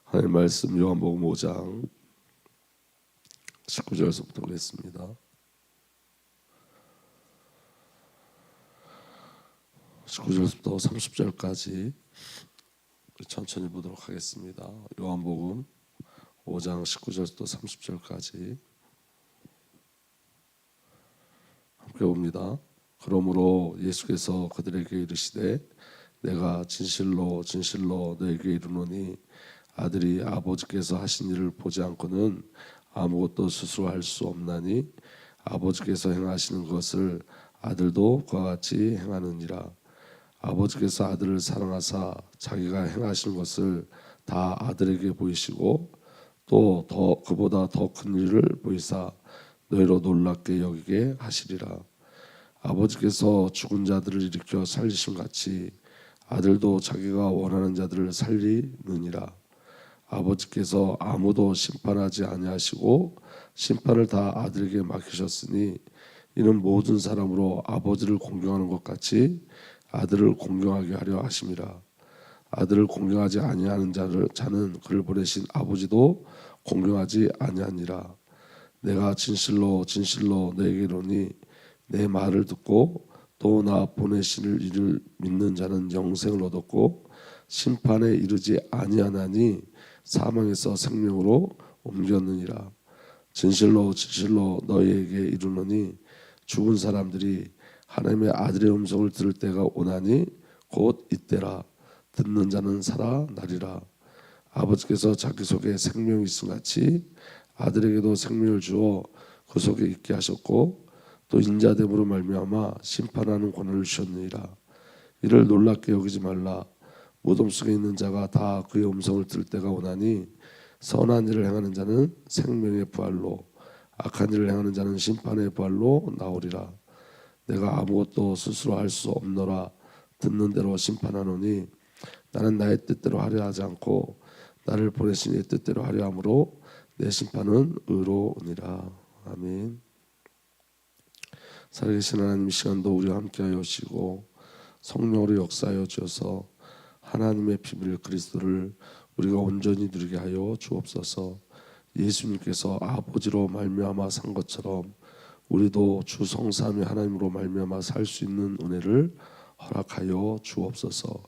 하나님 말씀 요한복음 5장 19절에서부터 보겠습니다. 19절부터 30절까지 천천히 보도록 하겠습니다. 요한복음 5장 19절부터 30절까지 함께 봅니다. 그러므로 예수께서 그들에게 이르시되 내가 진실로 진실로 너에게 이르노니 아들이 아버지께서 하신 일을 보지 않고는 아무것도 스스로 할 수 없나니 아버지께서 행하시는 것을 아들도 그와 같이 행하느니라. 아버지께서 아들을 사랑하사 자기가 행하시는 것을 다 아들에게 보이시고 또 그보다 더 큰 일을 보이사 너희로 놀랍게 여기게 하시리라. 아버지께서 죽은 자들을 일으켜 살리심 같이 아들도 자기가 원하는 자들을 살리느니라. 아버지께서 아무도 심판하지 아니하시고 심판을 다 아들에게 맡기셨으니 이는 모든 사람으로 아버지를 공경하는 것 같이 아들을 공경하게 하려 하심이라. 아들을 공경하지 아니하는 자는 그를 보내신 아버지도 공경하지 아니하니라. 내가 진실로 진실로 너에게 이르노니 내 말을 듣고 또 나 보내신 이를 믿는 자는 영생을 얻었고 심판에 이르지 아니하나니 사망에서 생명으로 옮겼느니라. 진실로 진실로 너희에게 이르노니 죽은 사람들이 하나님의 아들의 음성을 들을 때가 오나니 곧 이때라. 듣는 자는 살아나리라. 아버지께서 자기 속에 생명이 있음 같이 아들에게도 생명을 주어 그 속에 있게 하셨고 또 인자됨으로 말미암아 심판하는 권한을 주셨느니라. 이를 놀랍게 여기지 말라. 무덤 속에 있는 자가 다 그의 음성을 들을 때가 오나니 선한 일을 행하는 자는 생명의 부활로 악한 일을 행하는 자는 심판의 부활로 나오리라. 내가 아무것도 스스로 할 수 없노라. 듣는 대로 심판하노니 나는 나의 뜻대로 하려 하지 않고 나를 보내신 이의 뜻대로 하려 함으로 내 심판은 의로우니라. 아멘. 살아계신 하나님, 이 시간도 우리와 함께하여 오시고 성령으로 역사하여 주셔서 하나님의 비밀 그리스도를 우리가 온전히 누리게 하여 주옵소서. 예수님께서 아버지로 말미암아 산 것처럼 우리도 주 성삼위 하나님으로 말미암아 살 수 있는 은혜를 허락하여 주옵소서.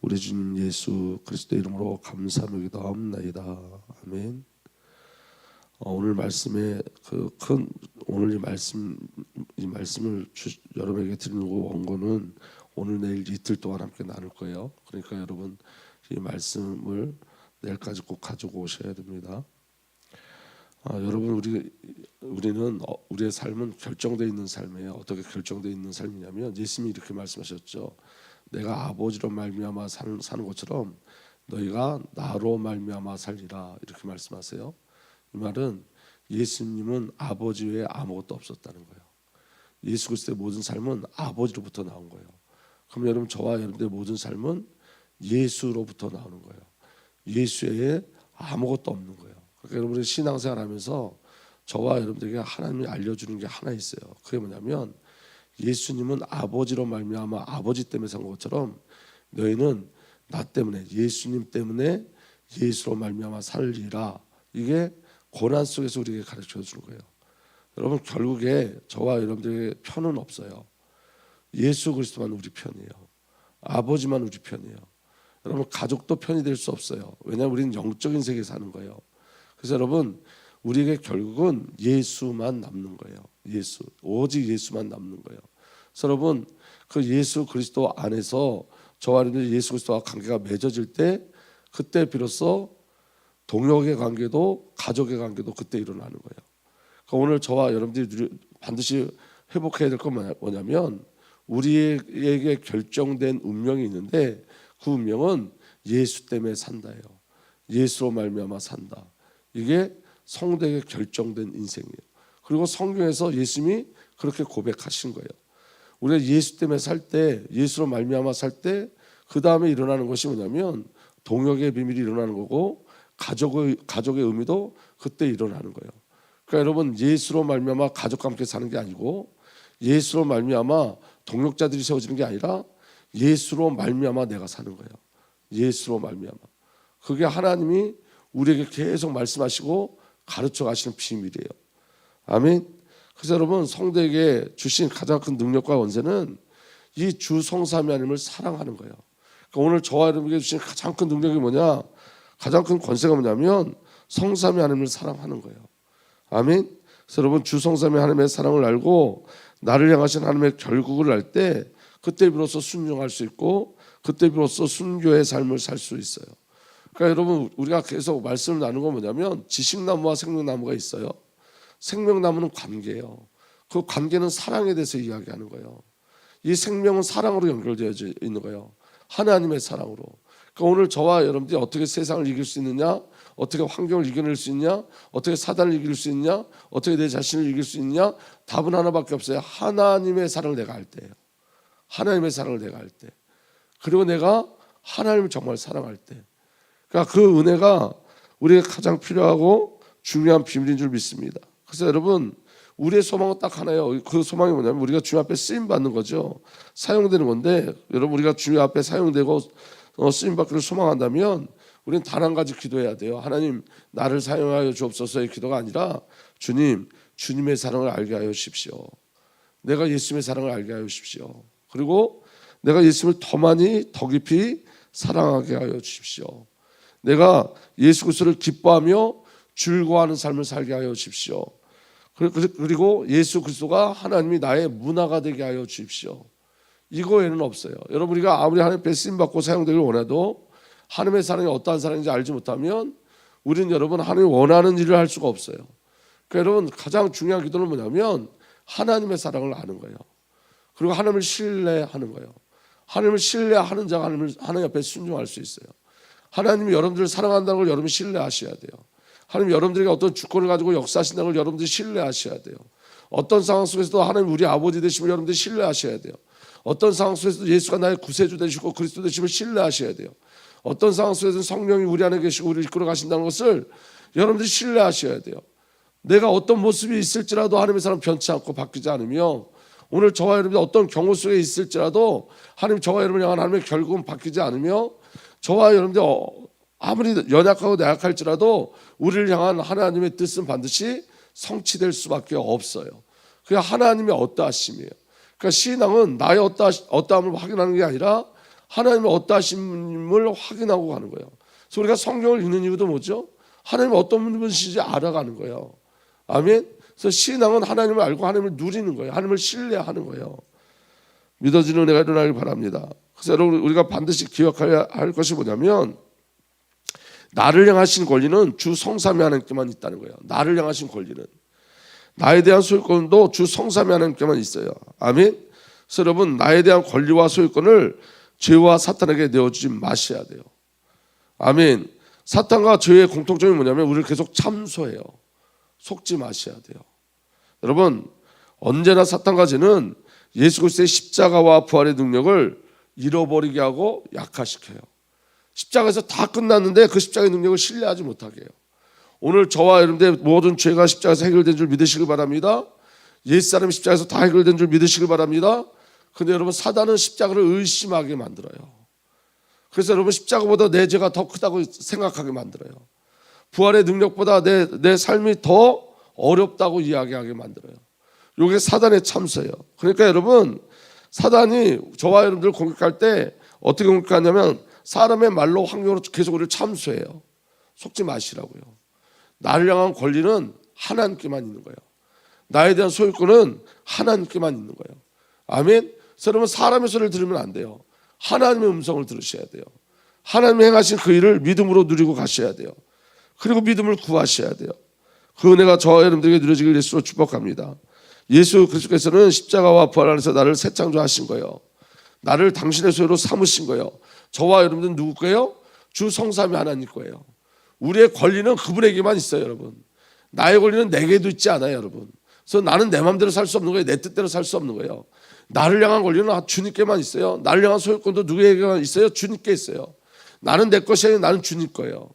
우리 주님 예수 그리스도 이름으로 감사하며 기도하옵나이다. 아멘. 오늘 말씀에 오늘 이 말씀을 여러분에게 드리는 원고는 오늘 내일 이틀 동안 함께 나눌 거예요. 그러니까 여러분 이 말씀을 내일까지 꼭 가지고 오셔야 됩니다. 여러분 우리는 우리의 삶은 결정되어 있는 삶이에요. 어떻게 결정되어 있는 삶이냐면 예수님이 이렇게 말씀하셨죠. 내가 아버지로 말미암아 사는 것처럼 너희가 나로 말미암아 살리라 이렇게 말씀하세요. 이 말은 예수님은 아버지 외에 아무것도 없었다는 거예요. 예수 그리스도의 모든 삶은 아버지로부터 나온 거예요. 그럼 여러분 저와 여러분들의 모든 삶은 예수로부터 나오는 거예요. 예수 외에 아무것도 없는 거예요. 그러니까 여러분이 신앙생활하면서 저와 여러분들에게 하나님이 알려주는 게 하나 있어요. 그게 뭐냐면 예수님은 아버지로 말미암아 아버지 때문에 산 것처럼 너희는 나 때문에 예수님 때문에 예수로 말미암아 살리라. 이게 고난 속에서 우리에게 가르쳐 주는 거예요. 여러분 결국에 저와 여러분들에게 편은 없어요. 예수 그리스도만 우리 편이에요. 아버지만 우리 편이에요. 여러분 가족도 편이 될 수 없어요. 왜냐하면 우리는 영적인 세계에 사는 거예요. 그래서 여러분 우리에게 결국은 예수만 남는 거예요. 예수, 오직 예수만 남는 거예요. 그래서 여러분 그 예수 그리스도 안에서 저와 여러분들 예수 그리스도와 관계가 맺어질 때 그때 비로소 동역의 관계도 가족의 관계도 그때 일어나는 거예요. 그러니까 오늘 저와 여러분들이 반드시 회복해야 될 건 뭐냐면 우리에게 결정된 운명이 있는데 그 운명은 예수 때문에 산다예요. 예수로 말미암아 산다. 이게 성도에게 결정된 인생이에요. 그리고 성경에서 예수님이 그렇게 고백하신 거예요. 우리가 예수 때문에 살 때, 예수로 말미암아 살 때 그 다음에 일어나는 것이 뭐냐면 동역의 비밀이 일어나는 거고 가족의 의미도 그때 일어나는 거예요. 그러니까 여러분 예수로 말미암아 가족과 함께 사는 게 아니고 예수로 말미암아 동역자들이 세워지는 게 아니라 예수로 말미암아 내가 사는 거예요. 예수로 말미암아. 그게 하나님이 우리에게 계속 말씀하시고 가르쳐 가시는 비밀이에요. 아멘. 그래서 여러분, 성도에게 주신 가장 큰 능력과 권세는 이 주 성삼위 하나님을 사랑하는 거예요. 그러니까 오늘 저와 여러분에게 주신 가장 큰 능력이 뭐냐? 가장 큰 권세가 뭐냐면 성삼위 하나님을 사랑하는 거예요. 아멘. 그래서 여러분, 주 성삼위 하나님의 사랑을 알고 나를 향하신 하나님의 결국을 알 때 그때 비로소 순종할 수 있고 그때 비로소 순교의 삶을 살 수 있어요. 그러니까 여러분, 우리가 계속 말씀을 나누는 건 뭐냐면 지식나무와 생명나무가 있어요. 생명나무는 관계예요. 그 관계는 사랑에 대해서 이야기하는 거예요. 이 생명은 사랑으로 연결되어 있는 거예요. 하나님의 사랑으로. 그러니까 오늘 저와 여러분들이 어떻게 세상을 이길 수 있느냐, 어떻게 환경을 이겨낼 수 있냐, 어떻게 사단을 이길 수 있냐, 어떻게 내 자신을 이길 수 있냐, 답은 하나밖에 없어요. 하나님의 사랑을 내가 알 때예요. 하나님의 사랑을 내가 알 때, 그리고 내가 하나님을 정말 사랑할 때, 그러니까 그 은혜가 우리에게 가장 필요하고 중요한 비밀인 줄 믿습니다. 그래서 여러분, 우리의 소망은 딱 하나예요. 그 소망이 뭐냐면 우리가 주님 앞에 쓰임 받는 거죠. 사용되는 건데, 여러분, 우리가 주님 앞에 사용되고 쓰임 받기를 소망한다면 우리는 단 한 가지 기도해야 돼요. 하나님, 나를 사용하여 주옵소서의 기도가 아니라 주님, 주님의 사랑을 알게 하여 주십시오. 내가 예수님의 사랑을 알게 하여 주십시오. 그리고 내가 예수님을 더 많이 더 깊이 사랑하게 하여 주십시오. 내가 예수 그리스도를 기뻐하며 즐거워하는 삶을 살게 하여 주십시오. 그리고 예수 그리스도가 하나님이 나의 문화가 되게 하여 주십시오. 이거 외에는 없어요. 여러분, 우리가 아무리 하나님 앞에 쓰임받고 사용되길 원해도 하나님의 사랑이 어떠한 사랑인지 알지 못하면 우리는 여러분 하나님이 원하는 일을 할 수가 없어요. 그러니까 여러분, 가장 중요한 기도는 뭐냐면 하나님의 사랑을 아는 거예요. 그리고 하나님을 신뢰하는 거예요. 하나님을 신뢰하는 자가 하나님 앞에 순종할 수 있어요. 하나님이 여러분들을 사랑한다는 걸 여러분이 신뢰하셔야 돼요. 하나님 여러분들에게 어떤 주권을 가지고 역사하신다는 걸 여러분들이 신뢰하셔야 돼요. 어떤 상황 속에서도 하나님 우리 아버지 되심을 여러분들이 신뢰하셔야 돼요. 어떤 상황 속에서도 예수가 나의 구세주 되시고 그리스도 되심을 신뢰하셔야 돼요. 어떤 상황 속에서는 성령이 우리 안에 계시고 우리를 이끌어 가신다는 것을 여러분들이 신뢰하셔야 돼요. 내가 어떤 모습이 있을지라도 하나님의 사랑 변치 않고 바뀌지 않으며, 오늘 저와 여러분이 어떤 경우 속에 있을지라도 하나님 저와 여러분을 향한 하나님의 결국은 바뀌지 않으며, 저와 여러분들 아무리 연약하고 나약할지라도 우리를 향한 하나님의 뜻은 반드시 성취될 수밖에 없어요. 그게 하나님의 어떠하심이에요. 그러니까 신앙은 나의 어떠함을 확인하는 게 아니라 하나님의 어떠하심을 확인하고 가는 거예요. 그래서 우리가 성경을 읽는 이유도 뭐죠? 하나님이 어떤 분이신지 알아가는 거예요. 아멘. 그래서 신앙은 하나님을 알고 하나님을 누리는 거예요. 하나님을 신뢰하는 거예요. 믿어지는 은혜가 일어나길 바랍니다. 그래서 여러분, 우리가 반드시 기억해야 할 것이 뭐냐면 나를 향하신 권리는 주 성삼위 하나님께만 있다는 거예요. 나를 향하신 권리는, 나에 대한 소유권도 주 성삼위 하나님께만 있어요. 아멘. 그래서 여러분, 나에 대한 권리와 소유권을 죄와 사탄에게 내어주지 마셔야 돼요. 아멘. 사탄과 죄의 공통점이 뭐냐면 우리를 계속 참소해요. 속지 마셔야 돼요. 여러분, 언제나 사탄과 죄는 예수 그리스도의 십자가와 부활의 능력을 잃어버리게 하고 약화시켜요. 십자가에서 다 끝났는데 그 십자가의 능력을 신뢰하지 못하게 해요. 오늘 저와 여러분들의 모든 죄가 십자가에서 해결된 줄 믿으시길 바랍니다. 옛사람이 십자가에서 다 해결된 줄 믿으시길 바랍니다. 근데 여러분, 사단은 십자가를 의심하게 만들어요. 그래서 여러분, 십자가보다 내 죄가 더 크다고 생각하게 만들어요. 부활의 능력보다 내 삶이 더 어렵다고 이야기하게 만들어요. 이게 사단의 참소예요. 그러니까 여러분, 사단이 저와 여러분들을 공격할 때 어떻게 공격하냐면 사람의 말로 환경으로 계속 우리를 참소해요. 속지 마시라고요. 나를 향한 권리는 하나님께만 있는 거예요. 나에 대한 소유권은 하나님께만 있는 거예요. 아멘. 그래서 여러분, 사람의 소리를 들으면 안 돼요. 하나님의 음성을 들으셔야 돼요. 하나님이 행하신 그 일을 믿음으로 누리고 가셔야 돼요. 그리고 믿음을 구하셔야 돼요. 그 은혜가 저와 여러분들에게 누려지길 예수로 축복합니다. 예수 그리스도께서는 십자가와 부활 안에서 나를 새 창조하신 거예요. 나를 당신의 소유로 삼으신 거예요. 저와 여러분들은 누구 거예요? 주 성삼위 하나님 거예요. 우리의 권리는 그분에게만 있어요, 여러분. 나의 권리는 내게도 있지 않아요, 여러분. 그래서 나는 내 마음대로 살 수 없는 거예요. 내 뜻대로 살 수 없는 거예요. 나를 향한 권리는 주님께만 있어요. 나를 향한 소유권도 누구에게만 있어요? 주님께 있어요. 나는 내 것이 아니라 나는 주님 거예요.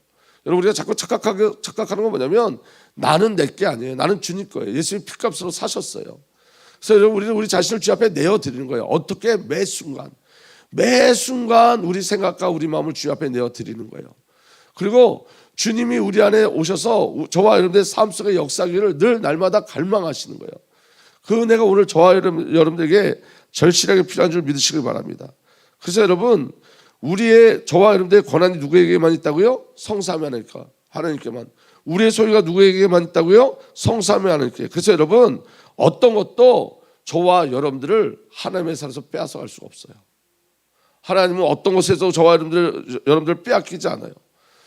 여러분, 우리가 자꾸 착각하는 건 뭐냐면 나는 내 게 아니에요. 나는 주님 거예요. 예수님이 피값으로 사셨어요. 그래서 여러분, 우리는 우리 자신을 주 앞에 내어드리는 거예요. 어떻게? 매 순간 매 순간 우리 생각과 우리 마음을 주님 앞에 내어드리는 거예요. 그리고 주님이 우리 안에 오셔서 저와 여러분들의 삶 속의 역사기를 늘 날마다 갈망하시는 거예요. 그 은혜가 오늘 저와 여러분들에게 절실하게 필요한 줄 믿으시길 바랍니다. 그래서 여러분, 저와 여러분들의 권한이 누구에게만 있다고요? 성삼위 하나님께만. 우리의 소유가 누구에게만 있다고요? 성삼위 하나님께. 그래서 여러분, 어떤 것도 저와 여러분들을 하나님의 살에서 빼앗아갈 수가 없어요. 하나님은 어떤 것에서 저와 여러분들 빼앗기지 않아요.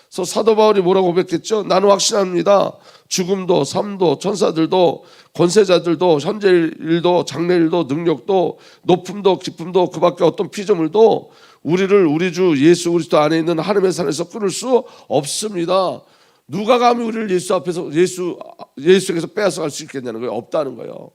그래서 사도 바울이 뭐라고 고백했죠? 나는 확신합니다. 죽음도 삶도 천사들도 권세자들도 현재 일도 장래 일도 능력도 높음도 깊음도 그 밖에 어떤 피조물도 우리를 우리 주 예수 그리스도 안에 있는 하나님의 산에서 끊을 수 없습니다. 누가 감히 우리를 예수에게서 빼앗아갈 수 있겠냐는 거예요. 없다는 거예요.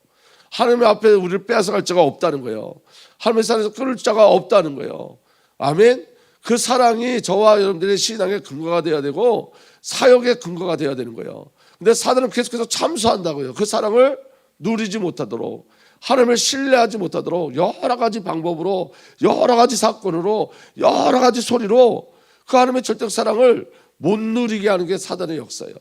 하나님 앞에 우리를 빼앗아갈 자가 없다는 거예요. 하나님의 산에서 끊을 자가 없다는 거예요. 아멘. 그 사랑이 저와 여러분들의 신앙의 근거가 되어야 되고 사역의 근거가 되어야 되는 거예요. 근데 사단은 계속해서 참수한다고요. 그 사랑을 누리지 못하도록, 하나님을 신뢰하지 못하도록 여러 가지 방법으로, 여러 가지 사건으로, 여러 가지 소리로 그 하나님의 절대 사랑을 못 누리게 하는 게 사단의 역사예요.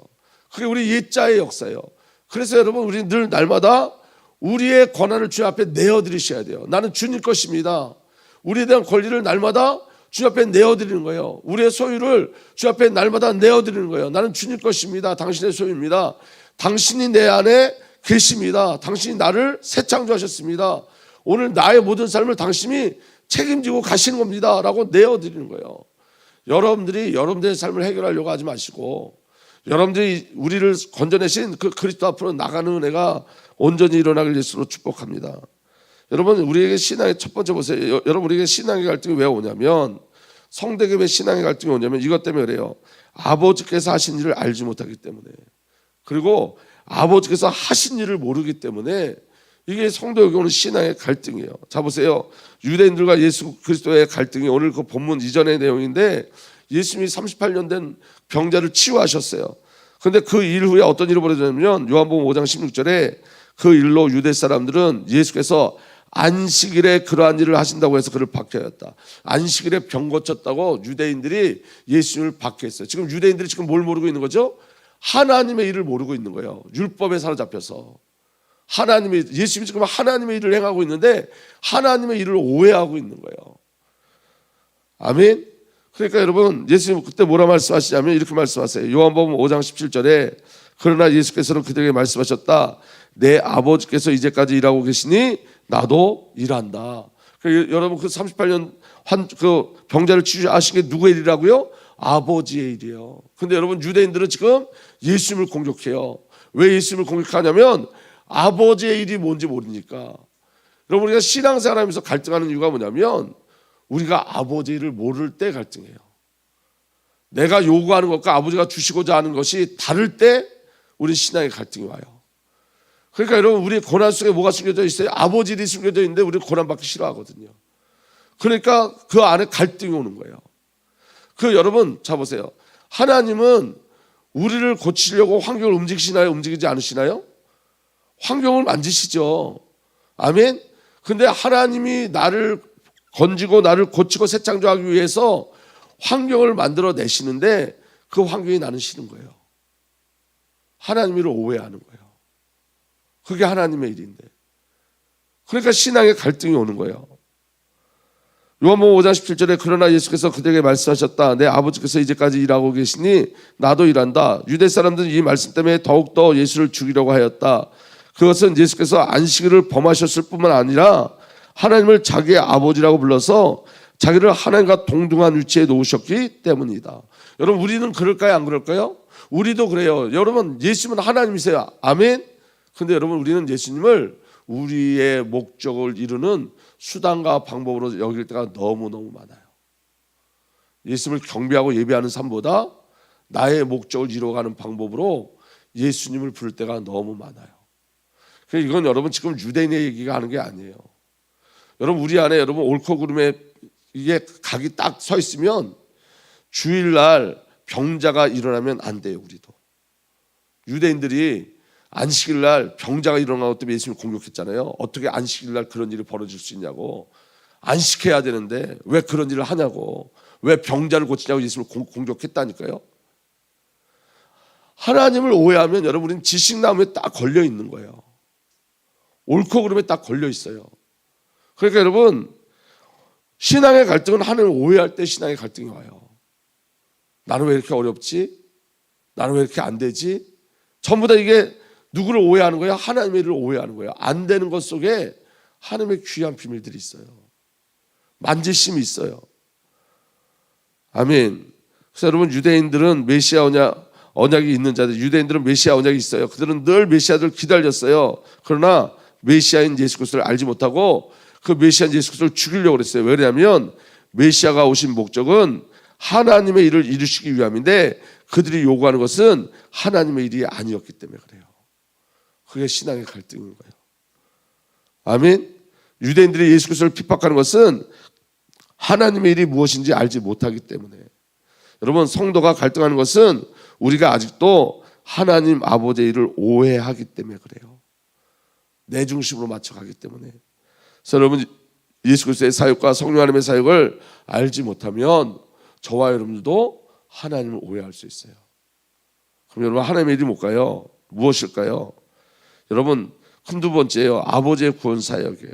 그게 우리 옛자의 역사예요. 그래서 여러분, 우리 늘 날마다 우리의 권한을 주님 앞에 내어드리셔야 돼요. 나는 주님 것입니다. 우리에 대한 권리를 날마다 주님 앞에 내어드리는 거예요. 우리의 소유를 주님 앞에 날마다 내어드리는 거예요. 나는 주님 것입니다. 당신의 소유입니다. 당신이 내 안에 계십니다. 당신이 나를 새 창조하셨습니다. 오늘 나의 모든 삶을 당신이 책임지고 가시는 겁니다. 라고 내어드리는 거예요. 여러분들의 삶을 해결하려고 하지 마시고, 여러분들이 우리를 건져내신 그 그리스도 앞으로 나가는 은혜가 온전히 일어나길 예수로 축복합니다. 여러분, 우리에게 신앙의 첫 번째 보세요. 여러분, 우리에게 신앙의 갈등이 왜 오냐면, 성도에게 왜 신앙의 갈등이 오냐면 이것 때문에 그래요. 아버지께서 하신 일을 알지 못하기 때문에, 그리고 아버지께서 하신 일을 모르기 때문에 이게 성도에게 오는 신앙의 갈등이에요. 자, 보세요. 유대인들과 예수 그리스도의 갈등이 오늘 그 본문 이전의 내용인데, 예수님이 38년 된 병자를 치유하셨어요. 그런데 그 일 후에 어떤 일이 벌어졌냐면 요한복음 5장 16절에 그 일로 유대 사람들은 예수께서 안식일에 그러한 일을 하신다고 해서 그를 박해하였다. 안식일에 병 고쳤다고 유대인들이 예수님을 박해했어요. 지금 유대인들이 지금 뭘 모르고 있는 거죠? 하나님의 일을 모르고 있는 거예요. 율법에 사로잡혀서. 예수님이 지금 하나님의 일을 행하고 있는데 하나님의 일을 오해하고 있는 거예요. 아멘. 그러니까 여러분, 예수님 그때 뭐라 말씀하시냐면 이렇게 말씀하세요. 요한복음 5장 17절에 그러나 예수께서는 그들에게 말씀하셨다. 내 아버지께서 이제까지 일하고 계시니 나도 일한다. 그러니까 여러분, 그 38년 그 병자를 치유하신 게 누구의 일이라고요? 아버지의 일이에요. 근데 여러분, 유대인들은 지금 예수님을 공격해요. 왜 예수님을 공격하냐면 아버지의 일이 뭔지 모르니까. 여러분, 우리가 신앙생활하면서 갈등하는 이유가 뭐냐면 우리가 아버지의 일을 모를 때 갈등해요. 내가 요구하는 것과 아버지가 주시고자 하는 것이 다를 때 우리 신앙의 갈등이 와요. 그러니까 여러분, 우리의 고난 속에 뭐가 숨겨져 있어요? 아버지 일이 숨겨져 있는데 우리는 고난 받기 싫어하거든요. 그러니까 그 안에 갈등이 오는 거예요. 여러분, 자 보세요. 하나님은 우리를 고치려고 환경을 움직이시나요? 움직이지 않으시나요? 환경을 만지시죠. 아멘. 근데 하나님이 나를 건지고 나를 고치고 새 창조하기 위해서 환경을 만들어 내시는데 그 환경이 나는 싫은 거예요. 하나님을 오해하는 거예요. 그게 하나님의 일인데. 그러니까 신앙의 갈등이 오는 거예요. 요한복음 5장 17절에 그러나 예수께서 그들에게 말씀하셨다. 내 아버지께서 이제까지 일하고 계시니 나도 일한다. 유대 사람들은 이 말씀 때문에 더욱더 예수를 죽이려고 하였다. 그것은 예수께서 안식일을 범하셨을 뿐만 아니라 하나님을 자기의 아버지라고 불러서 자기를 하나님과 동등한 위치에 놓으셨기 때문이다. 여러분, 우리는 그럴까요? 안 그럴까요? 우리도 그래요. 여러분, 예수님은 하나님이세요. 아멘. 근데 여러분, 우리는 예수님을 우리의 목적을 이루는 수단과 방법으로 여길 때가 너무너무 많아요. 예수님을 경배하고 예배하는 삶보다 나의 목적을 이루어가는 방법으로 예수님을 부를 때가 너무 많아요. 이건 여러분 지금 유대인의 얘기가 하는 게 아니에요. 여러분, 우리 안에 여러분 옳고 그름에 이게 각이 딱 서 있으면 주일날 병자가 일어나면 안 돼요. 우리도. 유대인들이 안식일날 병자가 일어나는 것 때문에 예수님을 공격했잖아요. 어떻게 안식일날 그런 일이 벌어질 수 있냐고. 안식해야 되는데 왜 그런 일을 하냐고, 왜 병자를 고치냐고 예수님을 공격했다니까요. 하나님을 오해하면 여러분, 우리는 지식나무에 딱 걸려 있는 거예요. 옳고 그름에 딱 걸려 있어요. 그러니까 여러분, 신앙의 갈등은 하나님을 오해할 때 신앙의 갈등이 와요. 나는 왜 이렇게 어렵지? 나는 왜 이렇게 안 되지? 전부 다 이게 누구를 오해하는 거예요? 하나님의 일을 오해하는 거예요. 안 되는 것 속에 하나님의 귀한 비밀들이 있어요. 만지심이 있어요. 아멘. 그래서 여러분, 유대인들은 메시아 언약이 있는 자들, 유대인들은 메시아 언약이 있어요. 그들은 늘 메시아를 기다렸어요. 그러나 메시아인 예수 그리스도를 알지 못하고 그 메시아인 예수 그리스도를 죽이려고 그랬어요. 왜냐하면 메시아가 오신 목적은 하나님의 일을 이루시기 위함인데 그들이 요구하는 것은 하나님의 일이 아니었기 때문에 그래요. 그게 신앙의 갈등인 거예요. 아멘. 유대인들이 예수 그리스도를 핍박하는 것은 하나님의 일이 무엇인지 알지 못하기 때문에. 여러분, 성도가 갈등하는 것은 우리가 아직도 하나님 아버지의 일을 오해하기 때문에 그래요. 내 중심으로 맞춰가기 때문에. 그래서 여러분, 예수 그리스도의 사역과 성령 하나님의 사역을 알지 못하면 저와 여러분들도 하나님을 오해할 수 있어요. 그럼 여러분, 하나님의 일이 뭘까요? 무엇일까요? 여러분, 한두 번째예요. 아버지의 구원 사역이에요.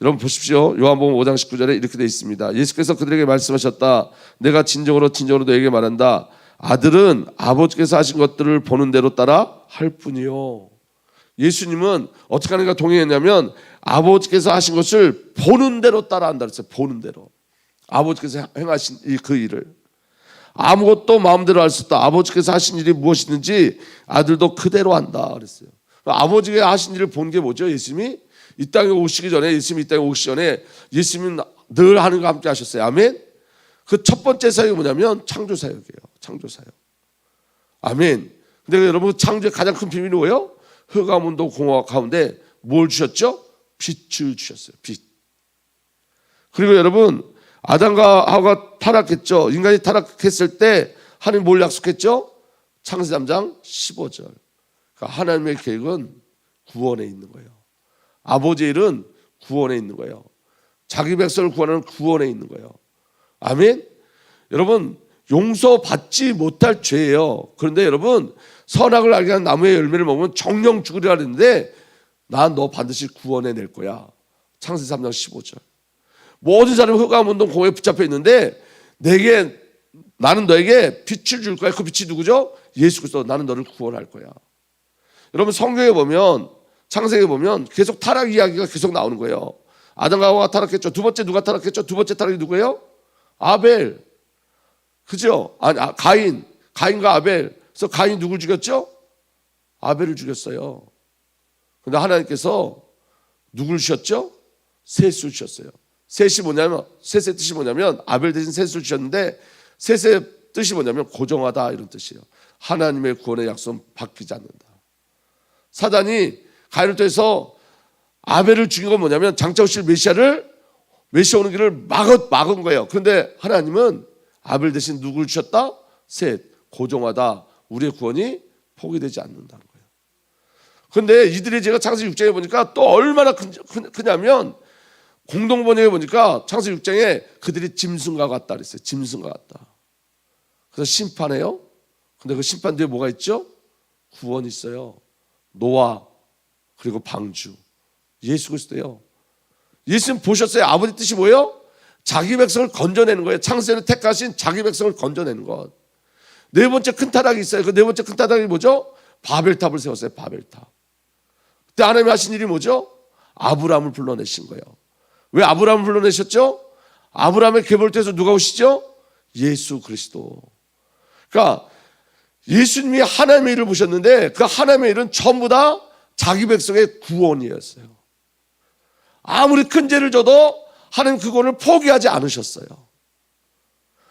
여러분 보십시오. 요한복음 5장 19절에 이렇게 되어 있습니다. 예수께서 그들에게 말씀하셨다. 내가 진정으로 너에게 말한다. 아들은 아버지께서 하신 것들을 보는 대로 따라 할 뿐이요. 예수님은 어떻게 하는가 동의했냐면 아버지께서 하신 것을 보는 대로 따라한다 그랬어요. 보는 대로. 아버지께서 행하신 그 일을 아무것도 마음대로 할 수 없다. 아버지께서 하신 일이 무엇이든지 아들도 그대로 한다 그랬어요. 아버지가 하신 일을 본 게 뭐죠? 예수님이 이 땅에 오시기 전에, 예수님이 이 땅에 오시기 전에 예수님은 늘 하나님과 함께 하셨어요. 아멘. 그 첫 번째 사역이 뭐냐면 창조 사역이에요. 창조 사역. 아멘. 근데 여러분, 창조의 가장 큰 비밀이 뭐예요? 흑암운동 공허 가운데 뭘 주셨죠? 빛을 주셨어요. 빛. 그리고 여러분, 아담과 하와가 타락했죠. 인간이 타락했을 때 하나님 뭘 약속했죠? 창세기 3장 15절. 그러니까 하나님의 계획은 구원에 있는 거예요. 아버지의 일은 구원에 있는 거예요. 자기 백성을 구원하는 구원에 있는 거예요. 아멘. 여러분, 용서받지 못할 죄예요. 그런데 여러분, 선악을 알게 하는 나무의 열매를 먹으면 정령 죽으리라 그랬는데 난 너 반드시 구원해 낼 거야. 창세기 3장 15절. 모든 사람이 흑암운동 공허에 붙잡혀 있는데 나는 너에게 빛을 줄 거야. 그 빛이 누구죠? 예수 그리스도. 나는 너를 구원할 거야. 여러분, 성경에 보면, 창세기에 보면 계속 타락 이야기가 계속 나오는 거예요. 아담과 하와가 타락했죠. 두 번째 누가 타락했죠? 두 번째 타락이 누구예요? 아벨. 그죠? 가인과 아벨. 그래서 가인이 누굴 죽였죠? 아벨을 죽였어요. 그런데 하나님께서 누굴 주셨죠? 셋을 주셨어요. 셋의 뜻이 뭐냐면 아벨 대신 셋을 주셨는데 셋의 뜻이 뭐냐면 고정하다, 이런 뜻이에요. 하나님의 구원의 약속은 바뀌지 않는다. 사단이 가인을 통해서 아벨을 죽인 건 뭐냐면 장차 오실 메시아 오는 길을 막은 거예요. 그런데 하나님은 아벨 대신 누굴 주셨다? 셋. 고정하다. 우리의 구원이 포기되지 않는다는 거예요. 그런데 이들의 죄가 창세기 6장에 보니까 또 얼마나 크냐면 공동번역에 보니까 창세기 6장에 그들이 짐승과 같다 그랬어요. 짐승과 같다. 그래서 심판해요. 근데 그 심판 뒤에 뭐가 있죠? 구원이 있어요. 노아, 그리고 방주, 예수 그리스도예요. 예수님 보셨어요? 아버지 뜻이 뭐예요? 자기 백성을 건져내는 거예요. 창세는 택하신 자기 백성을 건져내는 것. 네 번째 큰 타락이 있어요. 그 네 번째 큰 타락이 뭐죠? 바벨탑을 세웠어요. 바벨탑. 그때 하나님이 하신 일이 뭐죠? 아브라함을 불러내신 거예요. 왜 아브라함을 불러내셨죠? 아브라함의 계보를 누가 오시죠? 예수 그리스도. 그러니까 예수님이 하나님의 일을 보셨는데 그 하나님의 일은 전부 다 자기 백성의 구원이었어요. 아무리 큰 죄를 져도 하나님 그거를 포기하지 않으셨어요.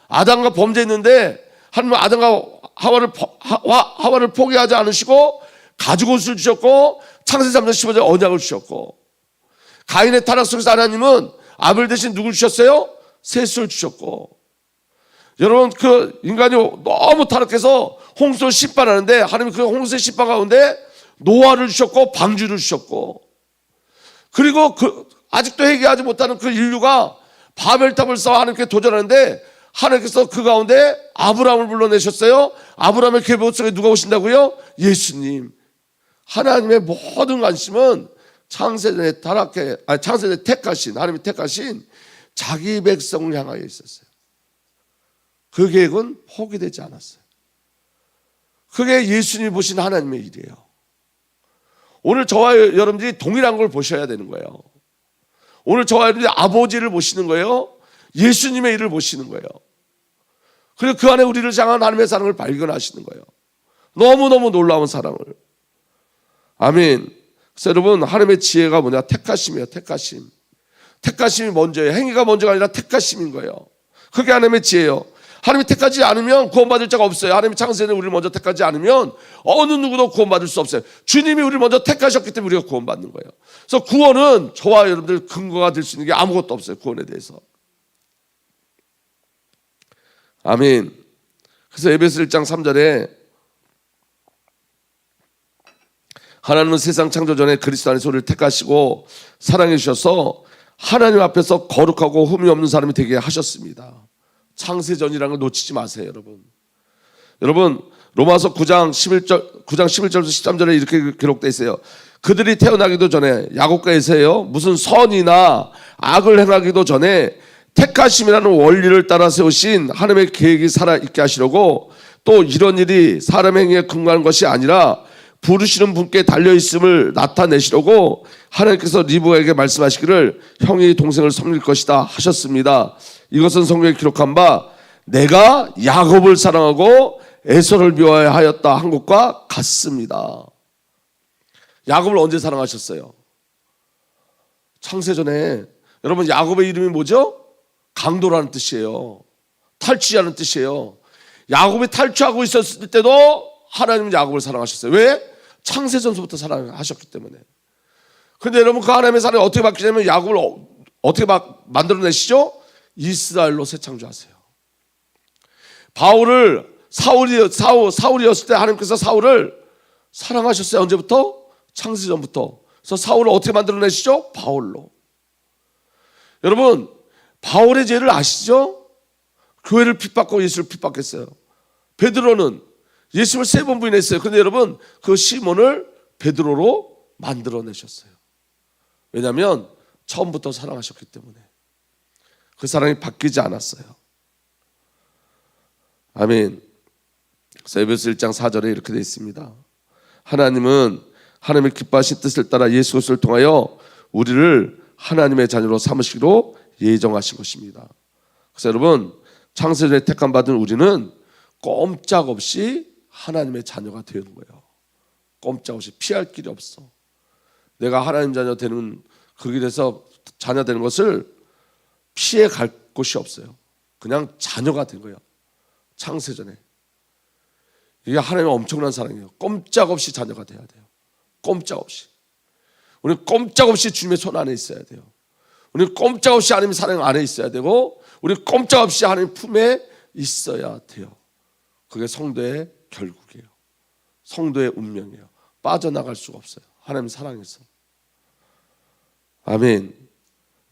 아담과 범죄했는데 하나님은 아담과 하와를 포기하지 않으시고 가죽옷을 주셨고 창세기 3장 15절 언약을 주셨고, 가인의 타락 속에서 하나님은 아벨 대신 누굴 주셨어요? 셋을 주셨고, 여러분, 그 인간이 너무 타락해서 홍수를 심판하는데 하나님이 그 홍수의 심판 가운데 노아를 주셨고 방주를 주셨고, 그리고 그 아직도 회개하지 못하는 그 인류가 바벨탑을 쌓아 하나님께 도전하는데 하나님께서 그 가운데 아브라함을 불러내셨어요. 아브라함의 계보 속에 누가 오신다고요? 예수님. 하나님의 모든 관심은 창세전에 택하신, 하나님이 택하신 자기 백성을 향하여 있었어요. 그 계획은 포기되지 않았어요. 그게 예수님이 보신 하나님의 일이에요. 오늘 저와 여러분들이 동일한 걸 보셔야 되는 거예요. 오늘 저와 여러분들이 아버지를 보시는 거예요. 예수님의 일을 보시는 거예요. 그리고 그 안에 우리를 향한 하나님의 사랑을 발견하시는 거예요. 너무너무 놀라운 사랑을. 아멘. 그래서 여러분, 하나님의 지혜가 뭐냐? 택하심이에요. 택하심. 택하심이 먼저예요. 행위가 먼저가 아니라 택하심인 거예요. 그게 하나님의 지혜예요. 하나님이 택하지 않으면 구원받을 자가 없어요. 하나님이 창세전에 우리를 먼저 택하지 않으면 어느 누구도 구원받을 수 없어요. 주님이 우리를 먼저 택하셨기 때문에 우리가 구원받는 거예요. 그래서 구원은 저와 여러분들 근거가 될 수 있는 게 아무것도 없어요. 구원에 대해서. 아멘. 그래서 에베소 1장 3절에 하나님은 세상 창조 전에 그리스도 안에서 우리를 택하시고 사랑해 주셔서 하나님 앞에서 거룩하고 흠이 없는 사람이 되게 하셨습니다. 창세전이라는 걸 놓치지 마세요, 여러분. 여러분, 로마서 9장 11절부터 13절에 이렇게 기록되어 있어요. 그들이 태어나기도 전에, 야곱과 에서예요, 무슨 선이나 악을 행하기도 전에 택하심이라는 원리를 따라 세우신 하나님의 계획이 살아있게 하시려고, 또 이런 일이 사람 행위에 근거한 것이 아니라 부르시는 분께 달려있음을 나타내시려고 하나님께서 리브가에게 말씀하시기를 형이 동생을 섬길 것이다 하셨습니다. 이것은 성경에 기록한 바 내가 야곱을 사랑하고 에서를 미워하였다 한 것과 같습니다. 야곱을 언제 사랑하셨어요? 창세전에. 여러분, 야곱의 이름이 뭐죠? 강도라는 뜻이에요. 탈취하는 뜻이에요. 야곱이 탈취하고 있었을 때도 하나님은 야곱을 사랑하셨어요. 왜? 창세전부터 사랑하셨기 때문에. 그런데 여러분, 그 하나님의 사랑이 어떻게 바뀌냐면 야곱을 어떻게 만들어내시죠? 이스라엘로 새 창조하세요. 바울을 사울이었을 때 하나님께서 사울을 사랑하셨어요. 언제부터? 창세전부터. 그래서 사울을 어떻게 만들어내시죠? 바울로. 여러분, 바울의 죄를 아시죠? 교회를 핍박하고 예수를 핍박했어요. 베드로는 예수를 3번 부인했어요. 그런데 여러분, 그 시몬을 베드로로 만들어내셨어요. 왜냐하면 처음부터 사랑하셨기 때문에. 그 사랑이 바뀌지 않았어요. 아멘. 그래서 에베소 1장 4절에 이렇게 되어 있습니다. 하나님은 하나님의 기뻐하신 뜻을 따라 예수 그리스도를 통하여 우리를 하나님의 자녀로 삼으시기로 예정하신 것입니다. 그래서 여러분, 창세전에 택함 받은 우리는 꼼짝없이 하나님의 자녀가 되는 거예요. 꼼짝없이. 피할 길이 없어. 내가 하나님 자녀 되는 그 길에서 자녀 되는 것을 피해 갈 곳이 없어요. 그냥 자녀가 된 거예요. 창세전에. 이게 하나님의 엄청난 사랑이에요. 꼼짝없이 자녀가 돼야 돼요. 꼼짝없이. 우리는 꼼짝없이 주님의 손 안에 있어야 돼요. 우리는 꼼짝없이 하나님의 사랑 안에 있어야 되고, 우리는 꼼짝없이 하나님 품에 있어야 돼요. 그게 성도의 결국이에요. 성도의 운명이에요. 빠져나갈 수가 없어요. 하나님 사랑에서. 아멘.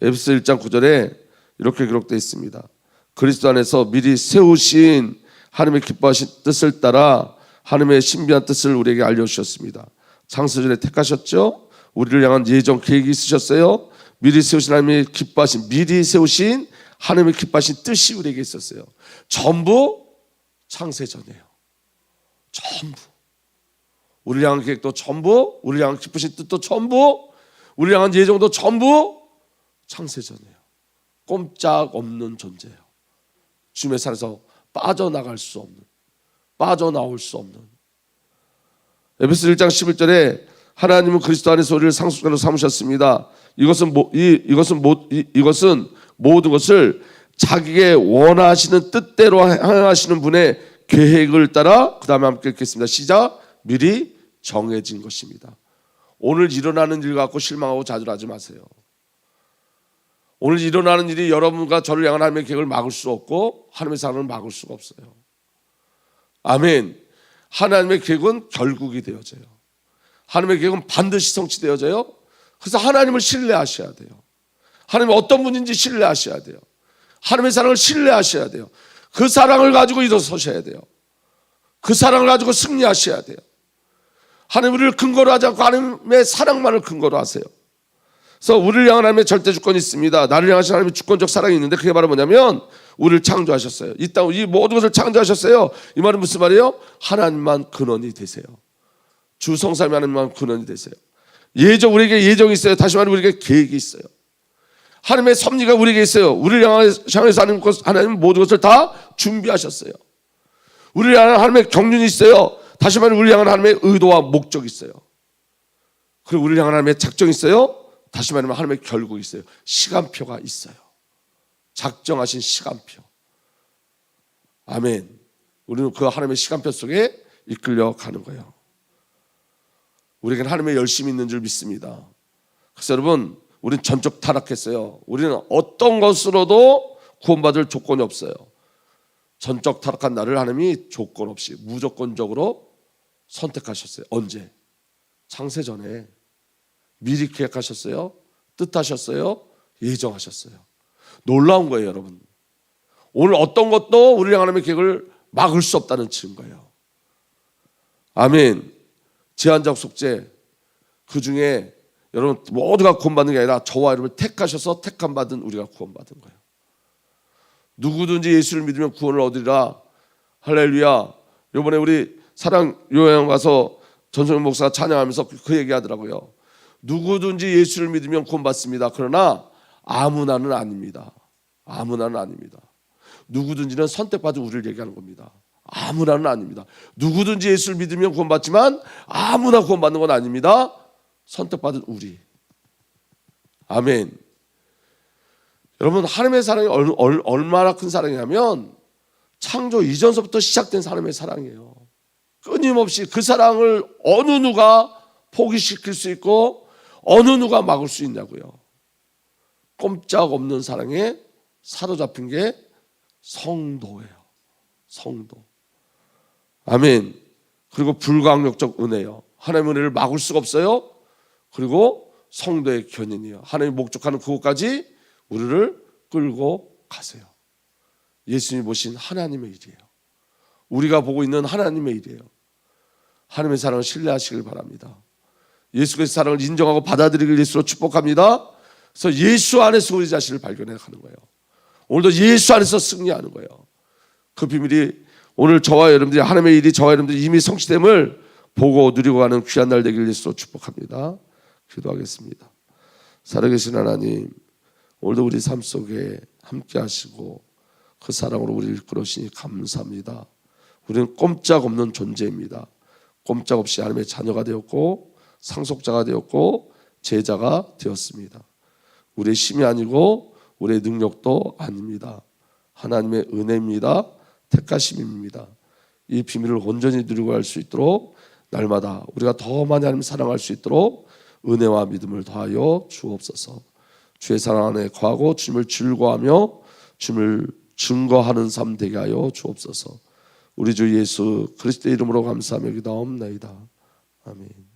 에베소 1장 9절에 이렇게 기록되어 있습니다. 그리스도 안에서 미리 세우신 하나님의 기뻐하신 뜻을 따라 하나님의 신비한 뜻을 우리에게 알려주셨습니다. 창세전에 택하셨죠. 우리를 향한 예정 계획이 있으셨어요. 미리 세우신 하나님의 기뻐하신, 미리 세우신 하나님의 기뻐하신 뜻이 우리에게 있었어요. 전부 창세전이에요. 전부. 우리를 향한 계획도 전부, 우리를 향한 기쁘신 뜻도 전부, 우리를 향한 예정도 전부 창세전이에요. 꼼짝없는 존재예요. 주님의 산에서 빠져나갈 수 없는, 빠져나올 수 없는. 에베소 1장 11절에 하나님은 그리스도 안에서 우리를 상속자로 삼으셨습니다. 이것은 모든 것을 자기의 원하시는 뜻대로 행하시는 분의 계획을 따라, 그 다음에 함께 읽겠습니다. 시작. 미리 정해진 것입니다. 오늘 일어나는 일 갖고 실망하고 좌절하지 마세요. 오늘 일어나는 일이 여러분과 저를 향한 하나님의 계획을 막을 수 없고 하나님의 사랑을 막을 수가 없어요. 아멘. 하나님의 계획은 결국이 되어져요. 하나님의 계획은 반드시 성취되어져요. 그래서 하나님을 신뢰하셔야 돼요. 하나님이 어떤 분인지 신뢰하셔야 돼요. 하나님의 사랑을 신뢰하셔야 돼요. 그 사랑을 가지고 일어서셔야 돼요. 그 사랑을 가지고 승리하셔야 돼요. 하나님 우리를 근거로 하지 않고 하나님의 사랑만을 근거로 하세요. 그래서 우리를 향한 하나님의 절대 주권이 있습니다. 나를 향하신 하나님의 주권적 사랑이 있는데 그게 바로 뭐냐면 우리를 창조하셨어요. 이 땅, 이 모든 것을 창조하셨어요. 이 말은 무슨 말이에요? 하나님만 근원이 되세요. 주 성삼위 하나님만 근원이 되세요. 우리에게 예정이 있어요. 다시 말해 우리에게 계획이 있어요. 하나님의 섭리가 우리에게 있어요. 우리를 향해서 하나님 모든 것을 다 준비하셨어요. 우리를 향한 하나님의 경륜이 있어요. 다시 말해 우리를 향한 하나님의 의도와 목적이 있어요. 그리고 우리를 향한 하나님의 작정이 있어요. 다시 말하면 하나님의 결국이 있어요. 시간표가 있어요. 작정하신 시간표. 아멘. 우리는 그 하나님의 시간표 속에 이끌려 가는 거예요. 우리에게는 하나님의 열심이 있는 줄 믿습니다. 그래서 여러분, 우리는 전적 타락했어요. 우리는 어떤 것으로도 구원받을 조건이 없어요. 전적 타락한 나를 하나님이 조건 없이 무조건적으로 선택하셨어요. 언제? 창세 전에 미리 계획하셨어요. 뜻하셨어요. 예정하셨어요. 놀라운 거예요, 여러분. 오늘 어떤 것도 우리 하나님의 계획을 막을 수 없다는 증거예요. 아멘. 제한적 속죄, 그 중에 여러분 모두가 구원받는 게 아니라 저와 여러분을 택하셔서 택함 받은 우리가 구원받은 거예요. 누구든지 예수를 믿으면 구원을 얻으리라. 할렐루야. 이번에 우리 사랑 요양 가서 전성현 목사가 찬양하면서 그 얘기하더라고요. 누구든지 예수를 믿으면 구원받습니다. 그러나 아무나는 아닙니다. 아무나는 아닙니다. 누구든지는 선택받은 우리를 얘기하는 겁니다. 아무나는 아닙니다. 누구든지 예수를 믿으면 구원받지만 아무나 구원받는 건 아닙니다. 선택받은 우리. 아멘. 여러분, 하나님의 사랑이 얼마나 큰 사랑이냐면 창조 이전서부터 시작된 하나님의 사랑이에요. 끊임없이 그 사랑을 어느 누가 포기시킬 수 있고 어느 누가 막을 수 있냐고요. 꼼짝없는 사랑에 사로잡힌 게 성도예요. 성도. 아멘. 그리고 불가항력적 은혜요. 하나님의 은혜를 막을 수가 없어요. 그리고 성도의 견인이요. 하나님이 목적하는 그곳까지 우리를 끌고 가세요. 예수님이 보신 하나님의 일이에요. 우리가 보고 있는 하나님의 일이에요. 하나님의 사랑을 신뢰하시길 바랍니다. 예수 그리스도의 사랑을 인정하고 받아들이길 예수로 축복합니다. 그래서 예수 안에서 우리 자신을 발견해 가는 거예요. 오늘도 예수 안에서 승리하는 거예요. 그 비밀이 오늘 저와 여러분들이 하나님의 일이 저와 여러분들이 이미 성취됨을 보고 누리고 가는 귀한 날 되길 예수로 축복합니다. 기도하겠습니다. 살아계신 하나님, 오늘도 우리 삶 속에 함께 하시고 그 사랑으로 우리를 이끌으시니 감사합니다. 우리는 꼼짝없는 존재입니다. 꼼짝없이 하나님의 자녀가 되었고 상속자가 되었고 제자가 되었습니다. 우리의 힘이 아니고 우리의 능력도 아닙니다. 하나님의 은혜입니다. 택하심입니다. 이 비밀을 온전히 누리고 갈 수 있도록 날마다 우리가 더 많이 하나님을 사랑할 수 있도록 은혜와 믿음을 더하여 주옵소서. 주의 사랑 안에 거하고 주님을 즐거워하며 주님을 증거하는 삶 되게 하여 주옵소서. 우리 주 예수 그리스도의 이름으로 감사하며 기도하옵나이다. 아멘.